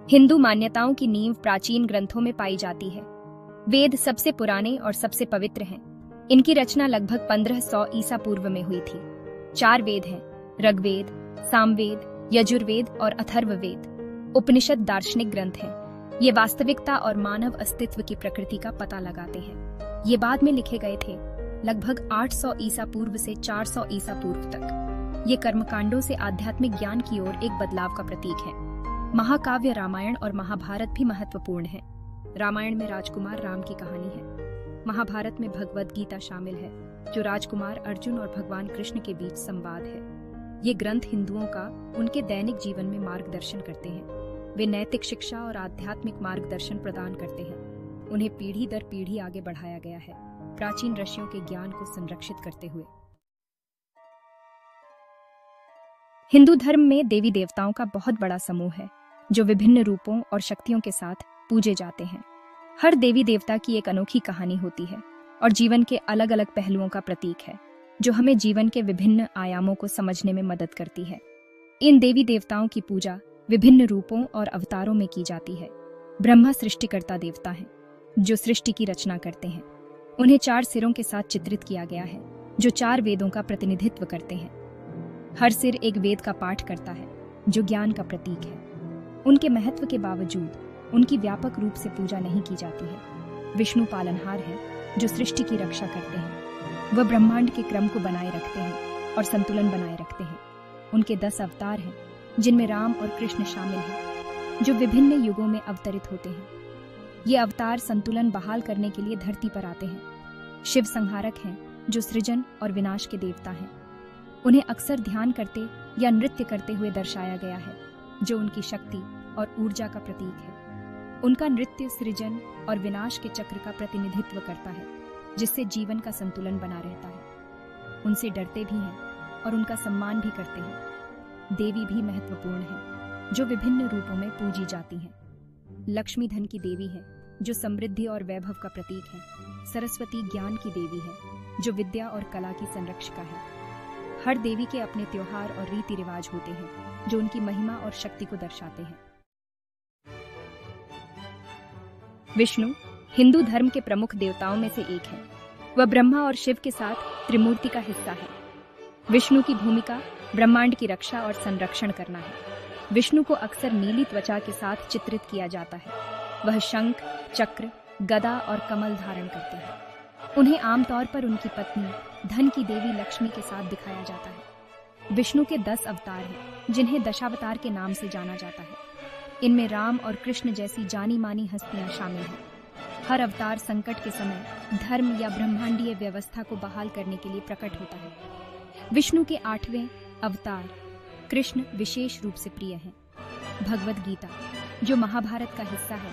हिंदू मान्यताओं की नींव प्राचीन ग्रंथों में पाई जाती है। वेद सबसे पुराने और सबसे पवित्र हैं। इनकी रचना लगभग 1500 ईसा पूर्व में हुई थी। 4 वेद हैं: ऋग्वेद, सामवेद, यजुर्वेद और अथर्ववेद। उपनिषद दार्शनिक ग्रंथ हैं। ये वास्तविकता और मानव अस्तित्व की प्रकृति का पता लगाते हैं। ये बाद में लिखे गए थे, लगभग 800 ईसा पूर्व से 400 ईसा पूर्व तक। ये कर्मकांडों से आध्यात्मिक ज्ञान की ओर एक बदलाव का प्रतीक है। महाकाव्य रामायण और महाभारत भी महत्वपूर्ण है। रामायण में राजकुमार राम की कहानी है। महाभारत में भगवद गीता शामिल है, जो राजकुमार अर्जुन और भगवान कृष्ण के बीच संवाद है। ये ग्रंथ हिंदुओं का उनके दैनिक जीवन में मार्गदर्शन करते हैं। वे नैतिक शिक्षा और आध्यात्मिक मार्गदर्शन प्रदान करते हैं। उन्हें पीढ़ी दर पीढ़ी आगे बढ़ाया गया है, प्राचीन ऋषियों के ज्ञान को संरक्षित करते हुए। हिंदू धर्म में देवी देवताओं का बहुत बड़ा समूह है, जो विभिन्न रूपों और शक्तियों के साथ पूजे जाते हैं। हर देवी देवता की एक अनोखी कहानी होती है और जीवन के अलग अलग पहलुओं का प्रतीक है, जो हमें जीवन के विभिन्न आयामों को समझने में मदद करती है। इन देवी देवताओं की पूजा विभिन्न रूपों और अवतारों में की जाती है। ब्रह्मा सृष्टिकर्ता देवता हैं, जो सृष्टि की रचना करते हैं। उन्हें 4 सिरों के साथ चित्रित किया गया है, जो 4 वेदों का प्रतिनिधित्व करते हैं। हर सिर एक वेद का पाठ करता है, जो ज्ञान का प्रतीक है। उनके महत्व के बावजूद उनकी व्यापक रूप से पूजा नहीं की जाती है। विष्णु पालनहार है, जो सृष्टि की रक्षा करते हैं। वह ब्रह्मांड के क्रम को बनाए रखते हैं और संतुलन बनाए रखते हैं। उनके 10 अवतार हैं, जिनमें राम और कृष्ण शामिल हैं, जो विभिन्न युगों में अवतरित होते हैं। ये अवतार संतुलन बहाल करने के लिए धरती पर आते हैं। शिव संहारक हैं, जो सृजन और विनाश के देवता हैं। उन्हें अक्सर ध्यान करते या नृत्य करते हुए दर्शाया गया है, जो उनकी शक्ति और ऊर्जा का प्रतीक है। उनका नृत्य सृजन और विनाश के चक्र का प्रतिनिधित्व करता है, जिससे जीवन का संतुलन बना रहता है। उनसे डरते भी हैं और उनका सम्मान भी करते हैं। देवी भी महत्वपूर्ण है, जो विभिन्न रूपों में पूजी जाती हैं। लक्ष्मी धन की देवी है, जो समृद्धि और वैभव का प्रतीक है। सरस्वती ज्ञान की देवी है, जो विद्या और कला की संरक्षिका है। हर देवी के अपने त्योहार और रीति रिवाज होते हैं, जो उनकी महिमा और शक्ति को दर्शाते हैं। विष्णु हिंदू धर्म के प्रमुख देवताओं में से एक है। वह ब्रह्मा और शिव के साथ त्रिमूर्ति का हिस्सा है। विष्णु की भूमिका ब्रह्मांड की रक्षा और संरक्षण करना है। विष्णु को अक्सर नीली त्वचा के साथ चित्रित किया जाता है। वह शंख, चक्र, गदा और कमल धारण करते हैं। उन्हें आमतौर पर उनकी पत्नी धन की देवी लक्ष्मी के साथ दिखाया जाता है। विष्णु के 10 अवतार हैं, जिन्हें दशावतार के नाम से जाना जाता है। इनमें राम और कृष्ण जैसी जानी मानी हस्तियां शामिल हैं। हर अवतार संकट के समय धर्म या ब्रह्मांडीय व्यवस्था को बहाल करने के लिए प्रकट होता है। विष्णु के 8वें अवतार कृष्ण विशेष रूप से प्रिय हैं। भगवद गीता, जो महाभारत का हिस्सा है,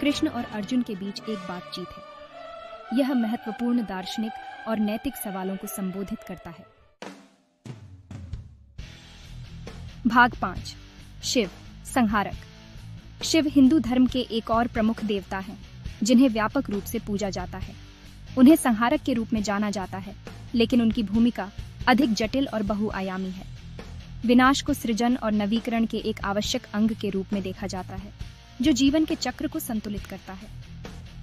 कृष्ण और अर्जुन के बीच एक बातचीत है। यह महत्वपूर्ण दार्शनिक और नैतिक सवालों को संबोधित करता है। भाग 5 शिव संहारक। शिव हिंदू धर्म के एक और प्रमुख देवता हैं, जिन्हें व्यापक रूप से पूजा जाता है। उन्हें संहारक के रूप में जाना जाता है, लेकिन उनकी भूमिका अधिक जटिल और बहुआयामी है। विनाश को सृजन और नवीकरण के एक आवश्यक अंग के रूप में देखा जाता है, जो जीवन के चक्र को संतुलित करता है।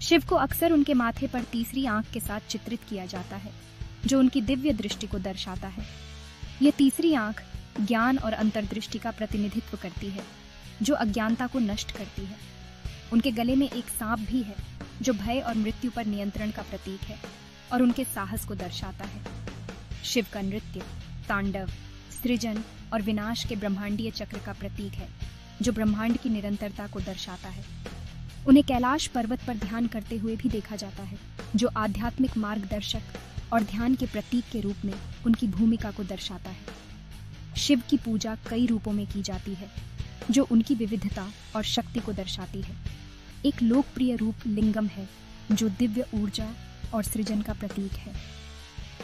शिव को अक्सर उनके माथे पर तीसरी आंख के साथ चित्रित किया जाता है, जो उनकी दिव्य दृष्टि को दर्शाता है। यह तीसरी आंख ज्ञान और अंतर्दृष्टि का प्रतिनिधित्व करती है, जो अज्ञानता को नष्ट करती है। उनके गले में एक सांप भी है, जो भय और मृत्यु पर नियंत्रण का प्रतीक है और उनके साहस को दर्शाता है। शिव का नृत्य, तांडव, सृजन और विनाश के ब्रह्मांडीय चक्र का प्रतीक है, जो ब्रह्मांड की निरंतरता को दर्शाता है। उन्हें कैलाश पर्वत पर ध्यान करते हुए भी देखा जाता है, जो आध्यात्मिक मार्गदर्शक और ध्यान के प्रतीक के रूप में उनकी भूमिका को दर्शाता है। शिव की पूजा कई रूपों में की जाती है, जो उनकी विविधता और शक्ति को दर्शाती है। एक लोकप्रिय रूप लिंगम है, जो दिव्य ऊर्जा और सृजन का प्रतीक है।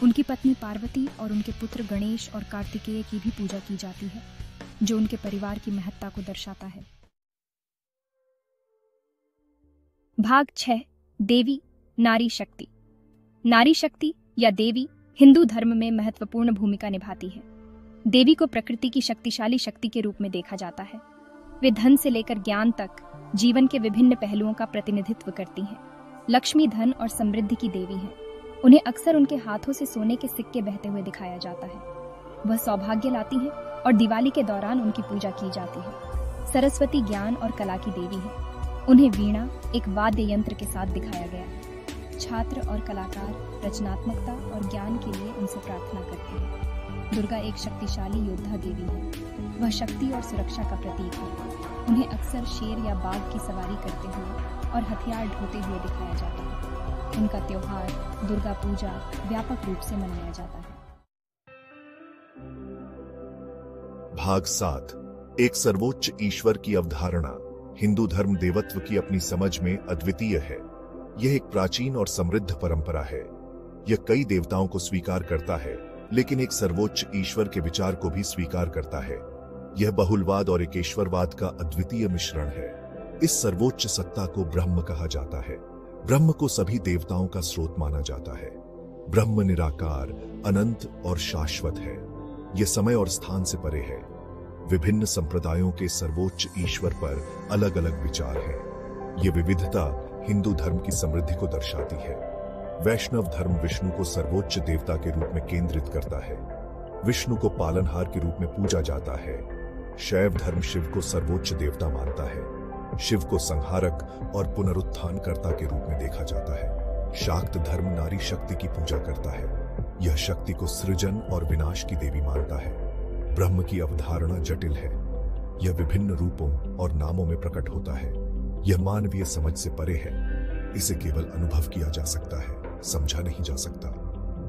उनकी पत्नी पार्वती और उनके पुत्र गणेश और कार्तिकेय की भी पूजा की जाती है, जो उनके परिवार की महत्ता को दर्शाता है। भाग 6 देवी नारी शक्ति। नारी शक्ति या देवी हिंदू धर्म में महत्वपूर्ण भूमिका निभाती है। देवी को प्रकृति की शक्तिशाली शक्ति के रूप में देखा जाता है। वे धन से लेकर ज्ञान तक जीवन के विभिन्न पहलुओं का प्रतिनिधित्व करती हैं। लक्ष्मी धन और समृद्धि की देवी है। उन्हें अक्सर उनके हाथों से सोने के सिक्के बहते हुए दिखाया जाता है। वह सौभाग्य लाती हैं और दिवाली के दौरान उनकी पूजा की जाती है। सरस्वती ज्ञान और कला की देवी है। उन्हें वीणा एक वाद्य यंत्र के साथ दिखाया गया है। छात्र और कलाकार रचनात्मकता और ज्ञान के लिए उनसे प्रार्थना करते हैं। दुर्गा एक शक्तिशाली योद्धा देवी है। वह शक्ति और सुरक्षा का प्रतीक है। उन्हें अक्सर शेर या बाघ की सवारी करते हुए और हथियार ढोते हुए दिखाया जाता है। उनका त्योहार दुर्गा पूजा व्यापक रूप से मनाया जाता है। भाग 7। एक सर्वोच्च ईश्वर की अवधारणा। हिंदू धर्म देवत्व की अपनी समझ में अद्वितीय है। यह एक प्राचीन और समृद्ध परंपरा है। यह कई देवताओं को स्वीकार करता है, लेकिन एक सर्वोच्च ईश्वर के विचार को भी स्वीकार करता है। यह बहुलवाद और एकेश्वरवाद का अद्वितीय मिश्रण है। इस सर्वोच्च सत्ता को ब्रह्म कहा जाता है। ब्रह्म को सभी देवताओं का स्रोत माना जाता है। ब्रह्म निराकार, अनंत और शाश्वत है। यह समय और स्थान से परे है। विभिन्न संप्रदायों के सर्वोच्च ईश्वर पर अलग अलग विचार हैं। यह विविधता हिंदू धर्म की समृद्धि को दर्शाती है। वैष्णव धर्म विष्णु को सर्वोच्च देवता के रूप में केंद्रित करता है। विष्णु को पालनहार के रूप में पूजा जाता है। शैव धर्म शिव को सर्वोच्च देवता मानता है। शिव को संहारक और पुनरुत्थानकर्ता के रूप में देखा जाता है। शाक्त धर्म नारी शक्ति की पूजा करता है। यह शक्ति को सृजन और विनाश की देवी मानता है। ब्रह्म की अवधारणा जटिल है। यह विभिन्न रूपों और नामों में प्रकट होता है। यह मानवीय समझ से परे है। इसे केवल अनुभव किया जा सकता है, समझा नहीं जा सकता।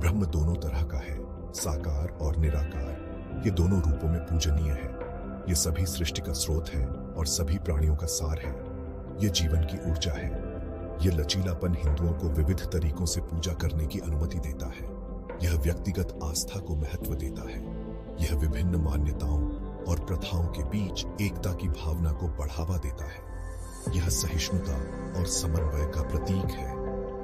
ब्रह्म दोनों तरह का है, साकार और निराकार। ये दोनों रूपों में पूजनीय है। ये सभी सृष्टि का स्रोत है और सभी प्राणियों का सार है। ये जीवन की ऊर्जा है। ये लचीलापन हिंदुओं को विविध तरीकों से पूजा करने की अनुमति देता है। यह व्यक्तिगत आस्था को महत्व देता है। यह विभिन्न मान्यताओं और प्रथाओं के बीच एकता की भावना को बढ़ावा देता है। यह सहिष्णुता और समन्वय का प्रतीक है।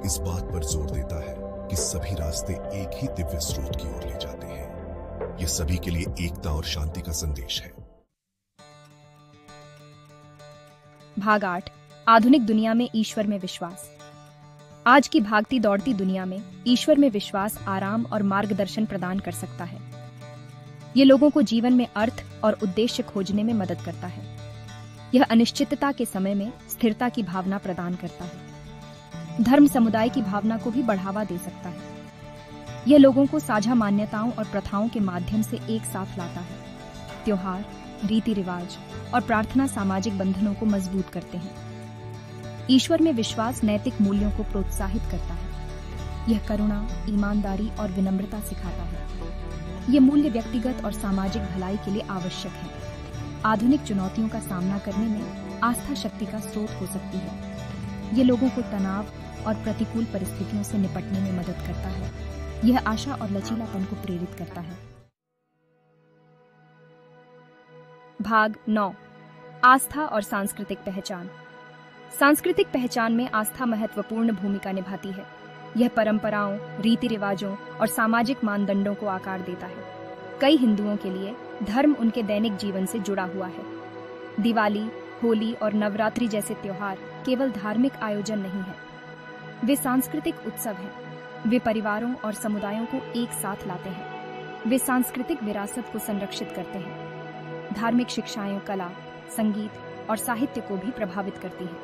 इस बात पर जोर देता है कि सभी रास्ते एक ही दिव्य स्रोत की ओर ले जाते हैं। यह सभी के लिए एकता और शांति का संदेश है। भाग 8। आधुनिक दुनिया में ईश्वर में विश्वास। आज की भागती दौड़ती दुनिया में ईश्वर में विश्वास आराम और मार्गदर्शन प्रदान कर सकता है। ये लोगों को जीवन में अर्थ और उद्देश्य खोजने में मदद करता है। यह अनिश्चितता के समय में स्थिरता की भावना प्रदान करता है। धर्म समुदाय की भावना को भी बढ़ावा दे सकता है। यह लोगों को साझा मान्यताओं और प्रथाओं के माध्यम से एक साथ लाता है। त्योहार, रीति रिवाज और प्रार्थना सामाजिक बंधनों को मजबूत करते हैं। ईश्वर में विश्वास नैतिक मूल्यों को प्रोत्साहित करता है। यह करुणा, ईमानदारी और विनम्रता सिखाता है। ये मूल्य व्यक्तिगत और सामाजिक भलाई के लिए आवश्यक है। आधुनिक चुनौतियों का सामना करने में आस्था शक्ति का स्रोत हो सकती है। ये लोगों को तनाव और प्रतिकूल परिस्थितियों से निपटने में मदद करता है। यह आशा और लचीलापन को प्रेरित करता है। भाग 9। आस्था और सांस्कृतिक पहचान। सांस्कृतिक पहचान में आस्था महत्वपूर्ण भूमिका निभाती है। यह परंपराओं, रीति रिवाजों और सामाजिक मानदंडों को आकार देता है। कई हिंदुओं के लिए धर्म उनके दैनिक जीवन से जुड़ा हुआ है। दिवाली, होली और नवरात्रि जैसे त्योहार केवल धार्मिक आयोजन नहीं है, वे सांस्कृतिक उत्सव हैं। वे परिवारों और समुदायों को एक साथ लाते हैं। वे सांस्कृतिक विरासत को संरक्षित करते हैं। धार्मिक शिक्षाएं कला, संगीत और साहित्य को भी प्रभावित करती हैं।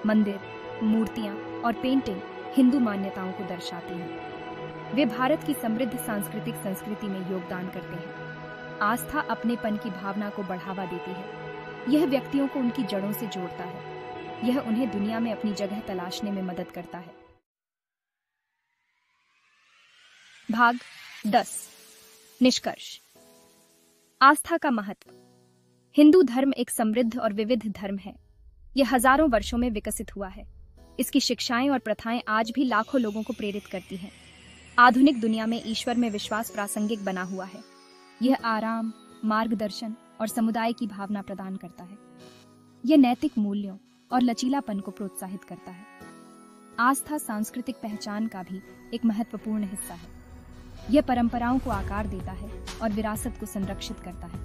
मंदिर, मूर्तियां और पेंटिंग हिंदू मान्यताओं को दर्शाती हैं। वे भारत की समृद्ध सांस्कृतिक संस्कृति में योगदान करते हैं। आस्था अपनेपन की भावना को बढ़ावा देती है। यह व्यक्तियों को उनकी जड़ों से जोड़ता है। यह उन्हें दुनिया में अपनी जगह तलाशने में मदद करता है। भाग 10। निष्कर्ष। आस्था का महत्व। हिंदू धर्म एक समृद्ध और विविध धर्म है। यह हजारों वर्षों में विकसित हुआ है। इसकी शिक्षाएं और प्रथाएं आज भी लाखों लोगों को प्रेरित करती हैं। आधुनिक दुनिया में ईश्वर में विश्वास प्रासंगिक बना हुआ है। यह आराम, मार्गदर्शन और समुदाय की भावना प्रदान करता है। यह नैतिक मूल्यों और लचीलापन को प्रोत्साहित करता है। आस्था सांस्कृतिक पहचान का भी एक महत्वपूर्ण हिस्सा है। यह परंपराओं को आकार देता है और विरासत को संरक्षित करता है।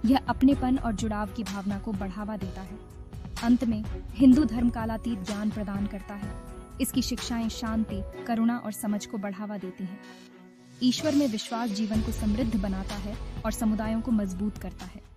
यह अपनेपन और जुड़ाव की भावना को बढ़ावा देता है। अंत में हिंदू धर्म कालातीत ज्ञान प्रदान करता है। इसकी शिक्षाएं शांति, करुणा और समझ को बढ़ावा देती हैं। ईश्वर में विश्वास जीवन को समृद्ध बनाता है और समुदायों को मजबूत करता है।